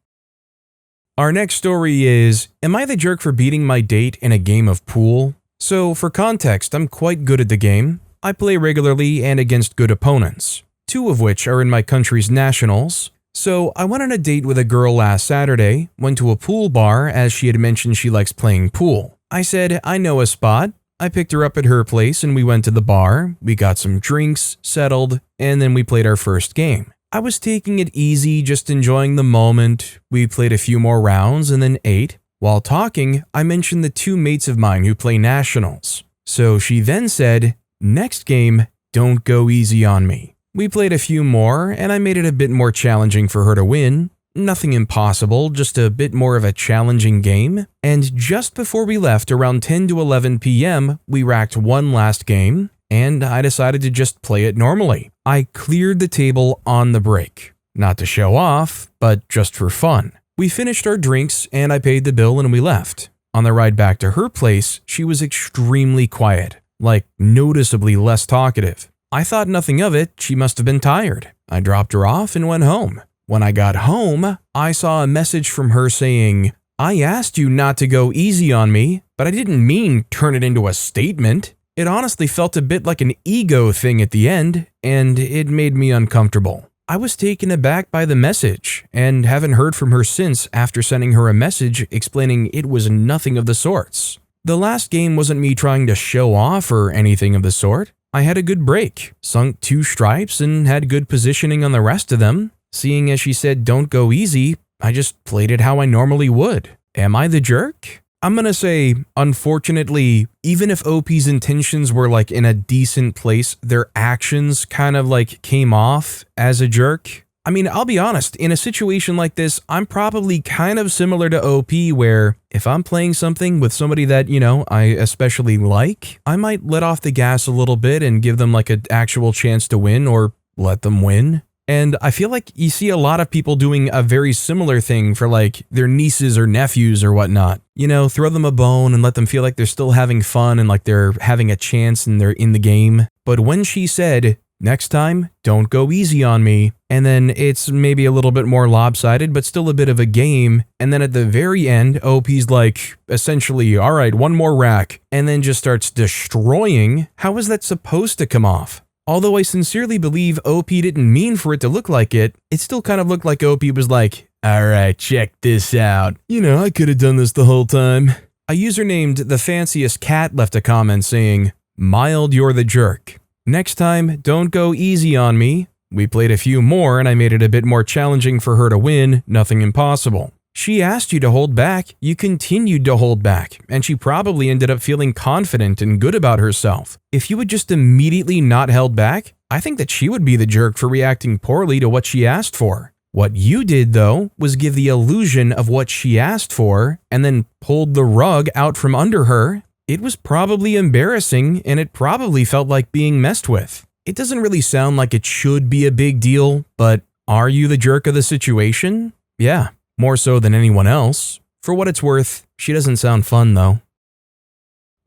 Our next story is, am I the jerk for beating my date in a game of pool? So, for context, I'm quite good at the game. I play regularly and against good opponents, 2 of which are in my country's nationals. So, I went on a date with a girl last Saturday, went to a pool bar as she had mentioned she likes playing pool. I said, I know a spot. I picked her up at her place and we went to the bar, we got some drinks, settled, and then we played our first game. I was taking it easy, just enjoying the moment. We played a few more rounds and then ate. While talking, I mentioned the 2 mates of mine who play nationals. So she then said, next game, don't go easy on me. We played a few more, and I made it a bit more challenging for her to win. nothing impossible, just a bit more of a challenging game. And just before we left, around 10 to 11 p.m., we racked one last game, and I decided to just play it normally. I cleared the table on the break. Not to show off, but just for fun. We finished our drinks, and I paid the bill and we left. On the ride back to her place, she was extremely quiet, like noticeably less talkative. I thought nothing of it, she must have been tired. I dropped her off and went home. When I got home, I saw a message from her saying, "I asked you not to go easy on me, but I didn't mean turn it into a statement." It honestly felt a bit like an ego thing at the end, and it made me uncomfortable. I was taken aback by the message, and haven't heard from her since after sending her a message explaining it was nothing of the sorts. The last game wasn't me trying to show off or anything of the sort. I had a good break, sunk 2 stripes, and had good positioning on the rest of them. Seeing as she said don't go easy, I just played it how I normally would. Am I the jerk? I'm gonna say, unfortunately, even if OP's intentions were like in a decent place, their actions kind of like came off as a jerk. I mean, I'll be honest, in a situation like this, I'm probably kind of similar to OP where if I'm playing something with somebody that, I especially like, I might let off the gas a little bit and give them like an actual chance to win or let them win. And I feel like you see a lot of people doing a very similar thing for like their nieces or nephews or whatnot. Throw them a bone and let them feel like they're still having fun and like they're having a chance and they're in the game. But when she said, "Next time, don't go easy on me," and then it's maybe a little bit more lopsided, but still a bit of a game. And then at the very end, OP's like, essentially, "All right, one more rack," and then just starts destroying. How is that supposed to come off? Although I sincerely believe OP didn't mean for it to look like it, it still kind of looked like OP was like, "Alright, check this out. I could have done this the whole time." A user named The Fanciest Cat left a comment saying, "Mild, you're the jerk. Next time, don't go easy on me." We played a few more and I made it a bit more challenging for her to win, nothing impossible. She asked you to hold back, you continued to hold back, and she probably ended up feeling confident and good about herself. If you had just immediately not held back, I think that she would be the jerk for reacting poorly to what she asked for. What you did, though, was give the illusion of what she asked for and then pulled the rug out from under her. It was probably embarrassing and it probably felt like being messed with. It doesn't really sound like it should be a big deal, but are you the jerk of the situation? Yeah. More so than anyone else. For what it's worth, she doesn't sound fun though.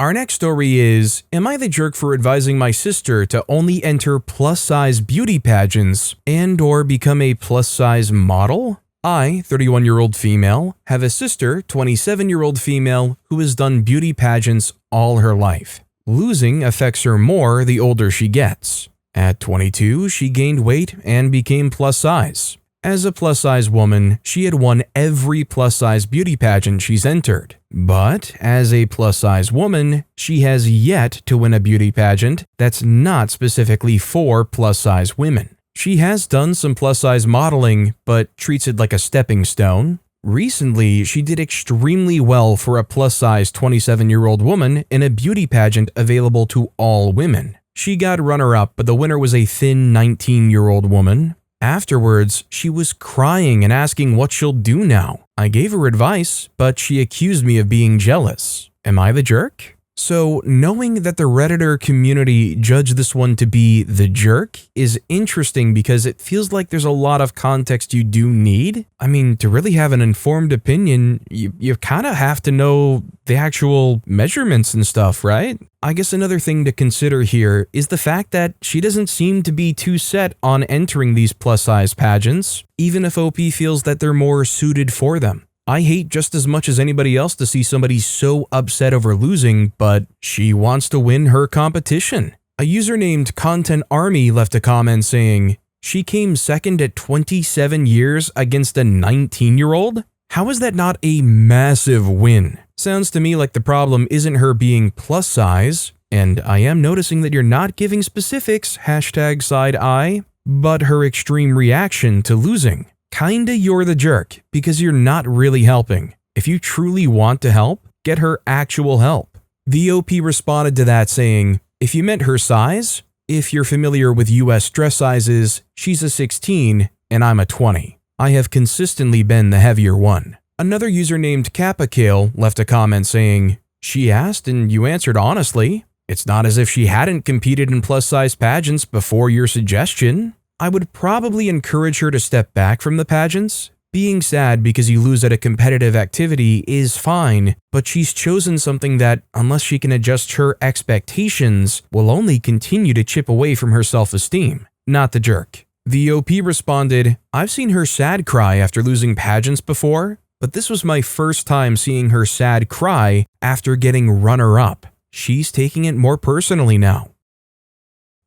Our next story is, am I the jerk for advising my sister to only enter plus-size beauty pageants and or become a plus-size model? I, 31-year-old female, have a sister, 27-year-old female, who has done beauty pageants all her life. Losing affects her more the older she gets. At 22, she gained weight and became plus-size. As a plus-size woman, she had won every plus-size beauty pageant she's entered. But as a plus-size woman, she has yet to win a beauty pageant that's not specifically for plus-size women. She has done some plus-size modeling, but treats it like a stepping stone. Recently, she did extremely well for a plus-size 27-year-old woman in a beauty pageant available to all women. She got runner-up, but the winner was a thin 19-year-old woman. Afterwards, she was crying and asking what she'll do now. I gave her advice, but she accused me of being jealous. Am I the jerk? So, knowing that the Redditor community judged this one to be the jerk is interesting because it feels like there's a lot of context you do need. I mean, to really have an informed opinion, you kind of have to know the actual measurements and stuff, right? I guess another thing to consider here is the fact that she doesn't seem to be too set on entering these plus-size pageants, even if OP feels that they're more suited for them. I hate just as much as anybody else to see somebody so upset over losing, but she wants to win her competition. A user named Content Army left a comment saying, "She came second at 27 years against a 19-year-old? How is that not a massive win?" Sounds to me like the problem isn't her being plus size, and I am noticing that you're not giving specifics, #side-eye, but her extreme reaction to losing. Kinda you're the jerk, because you're not really helping. If you truly want to help, get her actual help. The OP responded to that saying, "If you meant her size, if you're familiar with US dress sizes, she's a 16 and I'm a 20. I have consistently been the heavier one. Another user named KappaKale left a comment saying, "She asked and you answered honestly. It's not as if she hadn't competed in plus-size pageants before your suggestion." I would probably encourage her to step back from the pageants. Being sad because you lose at a competitive activity is fine, but she's chosen something that, unless she can adjust her expectations, will only continue to chip away from her self-esteem. Not the jerk. The OP responded, "I've seen her sad cry after losing pageants before, but this was my first time seeing her sad cry after getting runner-up. She's taking it more personally now."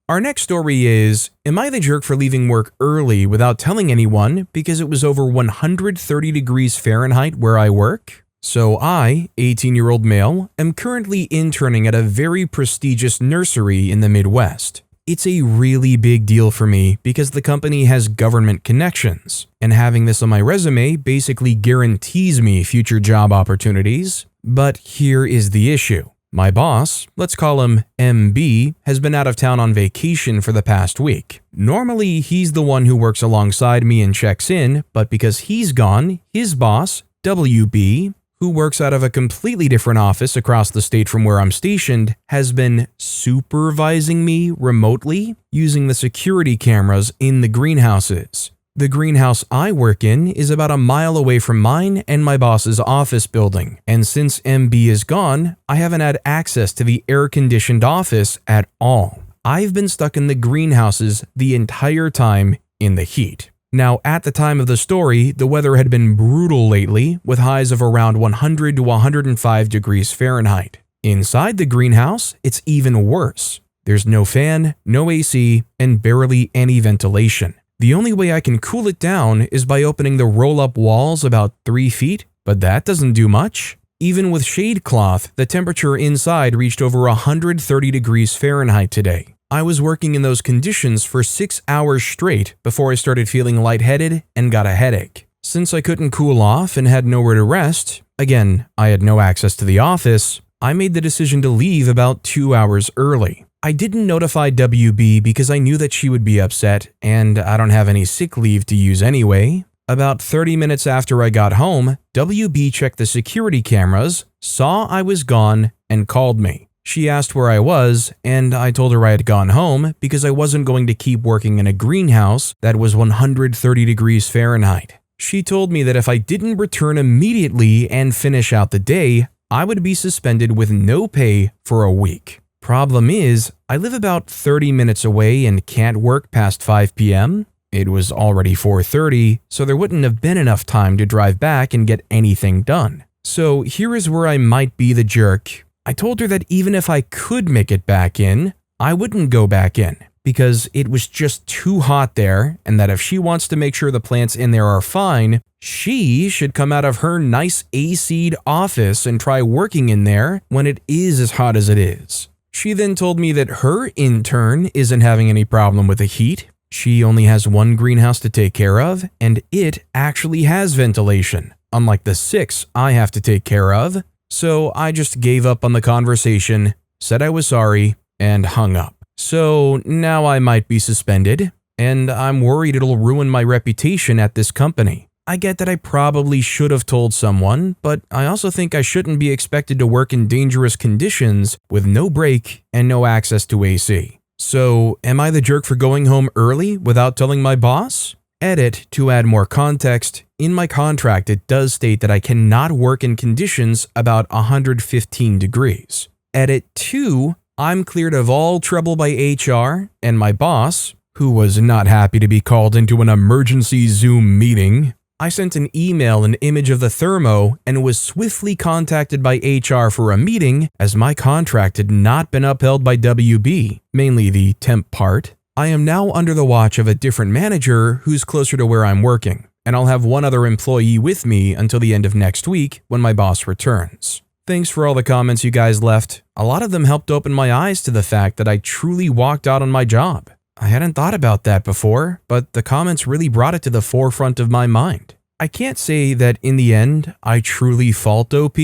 Our next story is, am I the jerk for leaving work early without telling anyone because it was over 130 degrees Fahrenheit where I work? So I, 18-year-old male, am currently interning at a very prestigious nursery in the Midwest. It's a really big deal for me because the company has government connections, and having this on my resume basically guarantees me future job opportunities. But here is the issue. My boss, let's call him MB, has been out of town on vacation for the past week. Normally, he's the one who works alongside me and checks in, but because he's gone, his boss, WB, who works out of a completely different office across the state from where I'm stationed, has been supervising me remotely using the security cameras in the greenhouses. The greenhouse I work in is about a mile away from mine and my boss's office building, and since MB is gone, I haven't had access to the air-conditioned office at all. I've been stuck in the greenhouses the entire time in the heat. Now, at the time of the story, the weather had been brutal lately, with highs of around 100 to 105 degrees Fahrenheit. Inside the greenhouse, it's even worse. There's no fan, no AC, and barely any ventilation. The only way I can cool it down is by opening the roll-up walls about 3 feet, but that doesn't do much. Even with shade cloth, the temperature inside reached over 130 degrees Fahrenheit today. I was working in those conditions for 6 hours straight before I started feeling lightheaded and got a headache. Since I couldn't cool off and had nowhere to rest, again, I had no access to the office, I made the decision to leave about 2 hours early. I didn't notify WB because I knew that she would be upset, and I don't have any sick leave to use anyway. About 30 minutes after I got home, WB checked the security cameras, saw I was gone, and called me. She asked where I was, and I told her I had gone home because I wasn't going to keep working in a greenhouse that was 130 degrees Fahrenheit. She told me that if I didn't return immediately and finish out the day, I would be suspended with no pay for a week. Problem is, I live about 30 minutes away and can't work past 5 p.m. It was already 4:30, so there wouldn't have been enough time to drive back and get anything done. So here is where I might be the jerk. I told her that even if I could make it back in, I wouldn't go back in because it was just too hot there, and that if she wants to make sure the plants in there are fine, she should come out of her nice AC'd office and try working in there when it is as hot as it is. She then told me that her intern isn't having any problem with the heat. She only has one greenhouse to take care of, and it actually has ventilation, unlike the 6 I have to take care of. So I just gave up on the conversation, said I was sorry, and hung up. So now I might be suspended, and I'm worried it'll ruin my reputation at this company. I get that I probably should have told someone, but I also think I shouldn't be expected to work in dangerous conditions with no break and no access to AC. So, am I the jerk for going home early without telling my boss? Edit to add more context. In my contract, it does state that I cannot work in conditions about 115 degrees. Edit 2. I'm cleared of all trouble by HR, and my boss, who was not happy to be called into an emergency Zoom meeting. I sent an email and image of the thermo and was swiftly contacted by HR for a meeting as my contract had not been upheld by WB, mainly the temp part. I am now under the watch of a different manager who's closer to where I'm working, and I'll have one other employee with me until the end of next week when my boss returns. Thanks for all the comments you guys left. A lot of them helped open my eyes to the fact that I truly walked out on my job. I hadn't thought about that before, but the comments really brought it to the forefront of my mind. I can't say that in the end, I truly fault OP.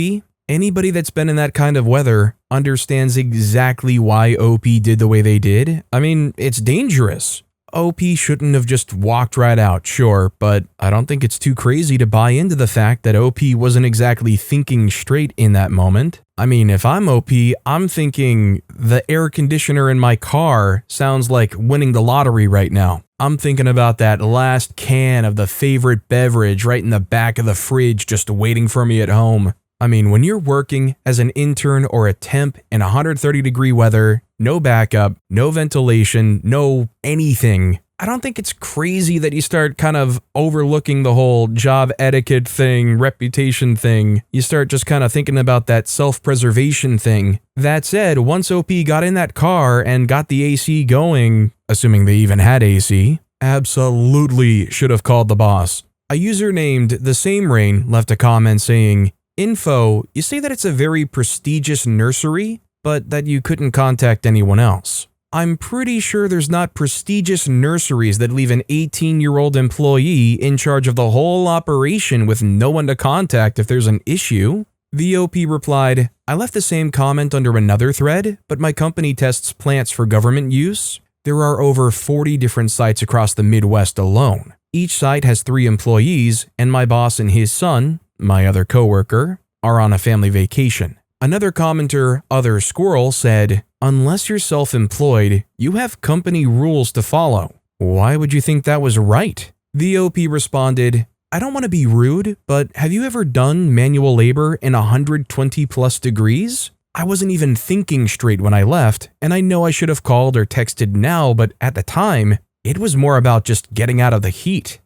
Anybody that's been in that kind of weather understands exactly why OP did the way they did. I mean, it's dangerous. OP shouldn't have just walked right out, sure, but I don't think it's too crazy to buy into the fact that OP wasn't exactly thinking straight in that moment. I mean, if I'm OP, I'm thinking the air conditioner in my car sounds like winning the lottery right now. I'm thinking about that last can of the favorite beverage right in the back of the fridge just waiting for me at home. I mean, when you're working as an intern or a temp in 130-degree weather, no backup, no ventilation, no anything, I don't think it's crazy that you start kind of overlooking the whole job etiquette thing, reputation thing. You start just kind of thinking about that self-preservation thing. That said, once OP got in that car and got the AC going, assuming they even had AC, absolutely should have called the boss. A user named The Same Rain left a comment saying, "Info, you say that it's a very prestigious nursery, but that you couldn't contact anyone else. I'm pretty sure there's not prestigious nurseries that leave an 18-year-old employee in charge of the whole operation with no one to contact if there's an issue." The OP replied, "I left the same comment under another thread, but my company tests plants for government use. There are over 40 different sites across the Midwest alone. Each site has 3 employees, and my boss and his son, my other coworker, are on a family vacation." Another commenter, Other Squirrel, said, "Unless you're self-employed, you have company rules to follow. Why would you think that was right?" The OP responded, "I don't want to be rude, but have you ever done manual labor in 120 plus degrees? I wasn't even thinking straight when I left, and I know I should have called or texted now, but at the time, it was more about just getting out of the heat."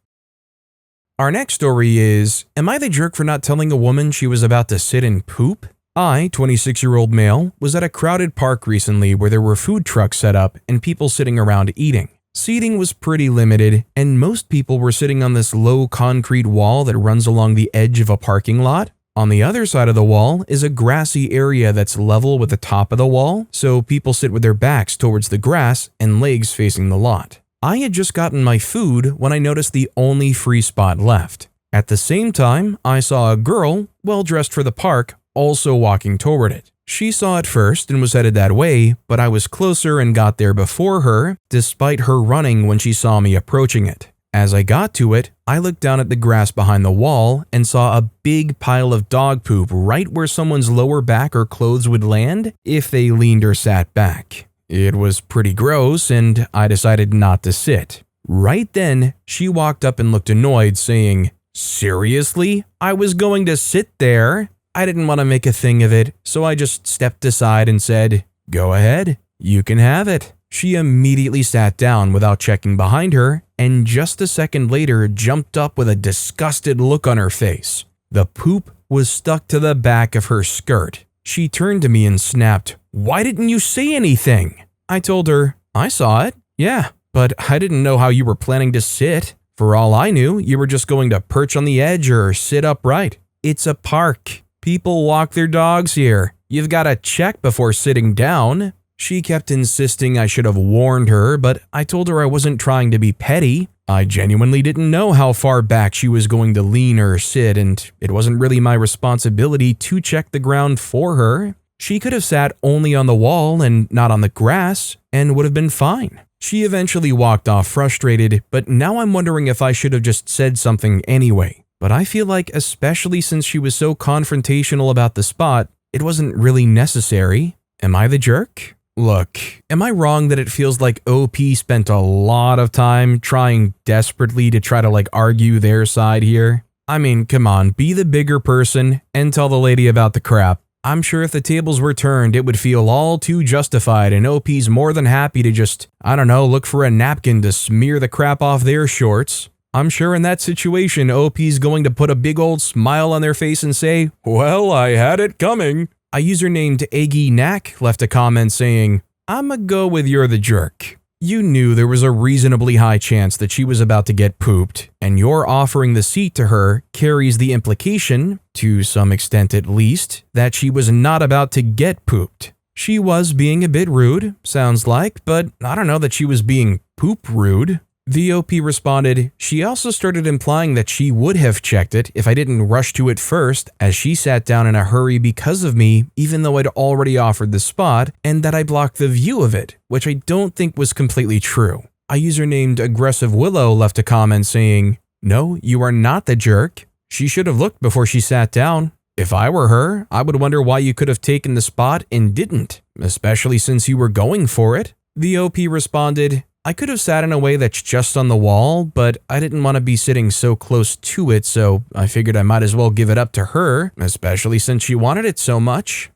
Our next story is, am I the jerk for not telling a woman she was about to sit and poop? I, 26-year-old male, was at a crowded park recently where there were food trucks set up and people sitting around eating. Seating was pretty limited, and most people were sitting on this low concrete wall that runs along the edge of a parking lot. On the other side of the wall is a grassy area that's level with the top of the wall, so people sit with their backs towards the grass and legs facing the lot. I had just gotten my food when I noticed the only free spot left. At the same time, I saw a girl, well dressed for the park, also walking toward it. She saw it first and was headed that way, but I was closer and got there before her, despite her running when she saw me approaching it. As I got to it, I looked down at the grass behind the wall and saw a big pile of dog poop right where someone's lower back or clothes would land if they leaned or sat back. It was pretty gross, and I decided not to sit. Right then, she walked up and looked annoyed, saying, "Seriously? I was going to sit there." I didn't want to make a thing of it, so I just stepped aside and said, "Go ahead, you can have it." She immediately sat down without checking behind her, and just a second later jumped up with a disgusted look on her face. The poop was stuck to the back of her skirt. She turned to me and snapped, "Why didn't you say anything?" I told her, "I saw it, yeah, but I didn't know how you were planning to sit. For all I knew, you were just going to perch on the edge or sit upright. It's a park. People walk their dogs here. You've got to check before sitting down." She kept insisting I should have warned her, but I told her I wasn't trying to be petty. I genuinely didn't know how far back she was going to lean or sit, and it wasn't really my responsibility to check the ground for her. She could have sat only on the wall and not on the grass, and would have been fine. She eventually walked off frustrated, but now I'm wondering if I should have just said something anyway. But I feel like, especially since she was so confrontational about the spot, it wasn't really necessary. Am I the jerk? Look, am I wrong that it feels like OP spent a lot of time trying desperately to try to argue their side here? I mean, come on, be the bigger person and tell the lady about the crap. I'm sure if the tables were turned, it would feel all too justified, and OP's more than happy to just, I don't know, look for a napkin to smear the crap off their shorts. I'm sure in that situation, OP's going to put a big old smile on their face and say, "Well, I had it coming." A user named Eggy Knack left a comment saying, "I'ma go with you're the jerk. You knew there was a reasonably high chance that she was about to get pooped, and your offering the seat to her carries the implication, to some extent at least, that she was not about to get pooped. She was being a bit rude, sounds like, but I don't know that she was being poop rude." The OP responded, "She also started implying that she would have checked it if I didn't rush to it first, as she sat down in a hurry because of me, even though I'd already offered the spot, and that I blocked the view of it, which I don't think was completely true. A user named Aggressive Willow left a comment saying, "No, you are not the jerk. She should have looked before she sat down. If I were her, I would wonder why you could have taken the spot and didn't, especially since you were going for it." The OP responded, "I could have sat in a way that's just on the wall, but I didn't want to be sitting so close to it, so I figured I might as well give it up to her, especially since she wanted it so much."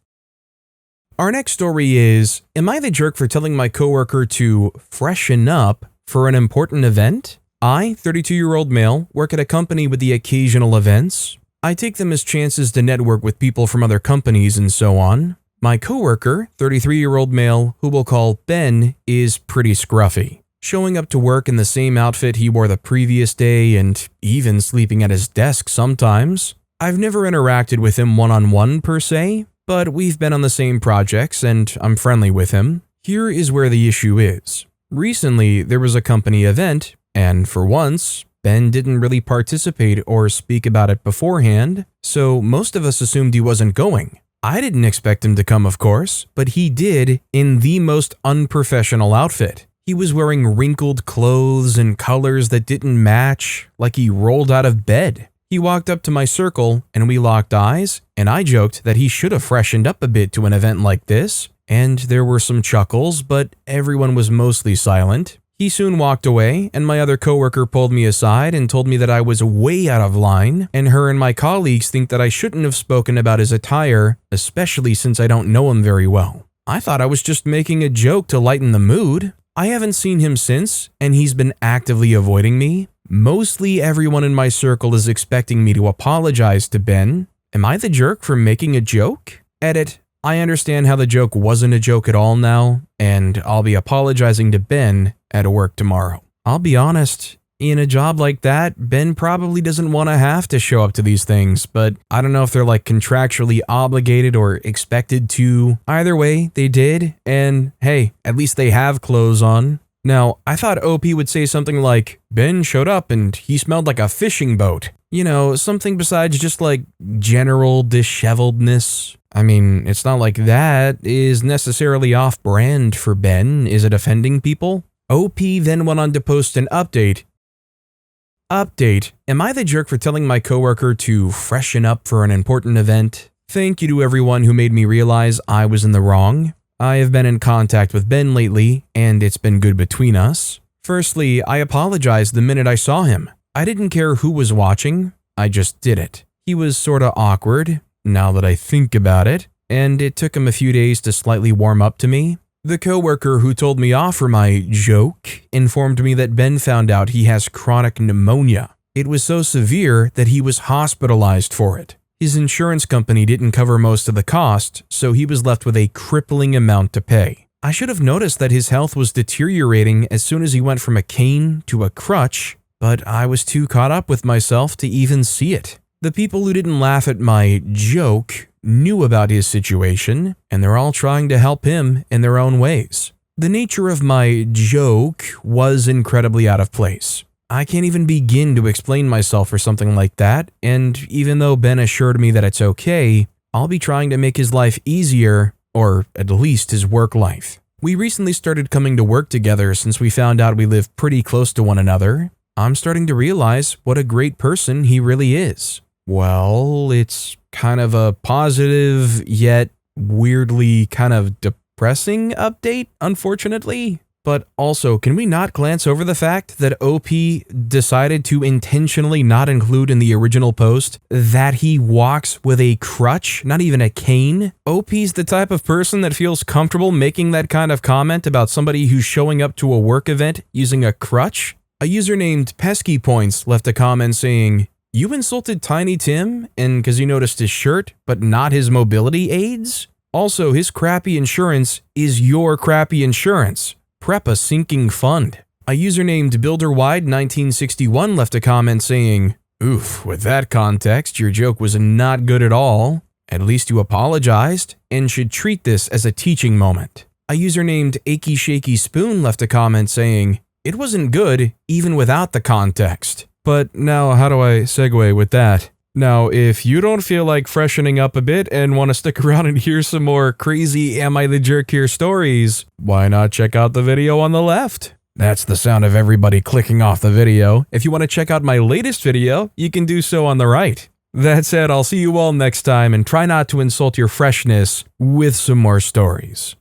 Our next story is, am I the jerk for telling my coworker to freshen up for an important event? I, 32-year-old male, work at a company with the occasional events. I take them as chances to network with people from other companies and so on. My coworker, 33-year-old male, who we'll call Ben, is pretty scruffy, showing up to work in the same outfit he wore the previous day and even sleeping at his desk sometimes. I've never interacted with him one-on-one per se, but we've been on the same projects and I'm friendly with him. Here is where the issue is. Recently, there was a company event, and for once, Ben didn't really participate or speak about it beforehand, so most of us assumed he wasn't going. I didn't expect him to come, of course, but he did in the most unprofessional outfit. He was wearing wrinkled clothes and colors that didn't match, like he rolled out of bed. He walked up to my circle and we locked eyes, and I joked that he should have freshened up a bit to an event like this, and there were some chuckles, but everyone was mostly silent. He soon walked away, and my other coworker pulled me aside and told me that I was way out of line, and her and my colleagues think that I shouldn't have spoken about his attire, especially since I don't know him very well. I thought I was just making a joke to lighten the mood. I haven't seen him since, and he's been actively avoiding me. Mostly everyone in my circle is expecting me to apologize to Ben. Am I the jerk for making a joke? Edit. I understand how the joke wasn't a joke at all now, and I'll be apologizing to Ben at work tomorrow. I'll be honest, in a job like that, Ben probably doesn't want to have to show up to these things, but I don't know if they're like contractually obligated or expected to. Either way, they did, and hey, at least they have clothes on. Now, I thought OP would say something like, Ben showed up and he smelled like a fishing boat. You know, something besides just like general disheveledness. I mean, it's not like that is necessarily off-brand for Ben. Is it offending people? OP then went on to post an update. Update. Am I the jerk for telling my coworker to freshen up for an important event? Thank you to everyone who made me realize I was in the wrong. I have been in contact with Ben lately, and it's been good between us. Firstly, I apologized the minute I saw him. I didn't care who was watching, I just did it. He was sorta awkward, now that I think about it, and it took him a few days to slightly warm up to me. The coworker who told me off for my joke informed me that Ben found out he has chronic pneumonia. It was so severe that he was hospitalized for it. His insurance company didn't cover most of the cost, so he was left with a crippling amount to pay. I should have noticed that his health was deteriorating as soon as he went from a cane to a crutch, but I was too caught up with myself to even see it. The people who didn't laugh at my joke knew about his situation, and they're all trying to help him in their own ways. The nature of my joke was incredibly out of place. I can't even begin to explain myself for something like that, and even though Ben assured me that it's okay, I'll be trying to make his life easier, or at least his work life. We recently started coming to work together since we found out we live pretty close to one another. I'm starting to realize what a great person he really is. Well, it's kind of a positive, yet weirdly kind of depressing update, unfortunately. But also, can we not glance over the fact that OP decided to intentionally not include in the original post that he walks with a crutch, not even a cane? OP's the type of person that feels comfortable making that kind of comment about somebody who's showing up to a work event using a crutch? A user named Pesky Points left a comment saying, "You insulted Tiny Tim and because you noticed his shirt, but not his mobility aids? Also, his crappy insurance is your crappy insurance. Prep a sinking fund." A user named BuilderWide1961 left a comment saying, "Oof, with that context, your joke was not good at all. At least you apologized and should treat this as a teaching moment." A user named Achy Shaky Spoon left a comment saying, "It wasn't good even without the context." But now how do I segue with that? Now, if you don't feel like freshening up a bit and want to stick around and hear some more crazy Am I the Jerk Here stories, why not check out the video on the left? That's the sound of everybody clicking off the video. If you want to check out my latest video, you can do so on the right. That said, I'll see you all next time, and try not to insult your freshness with some more stories.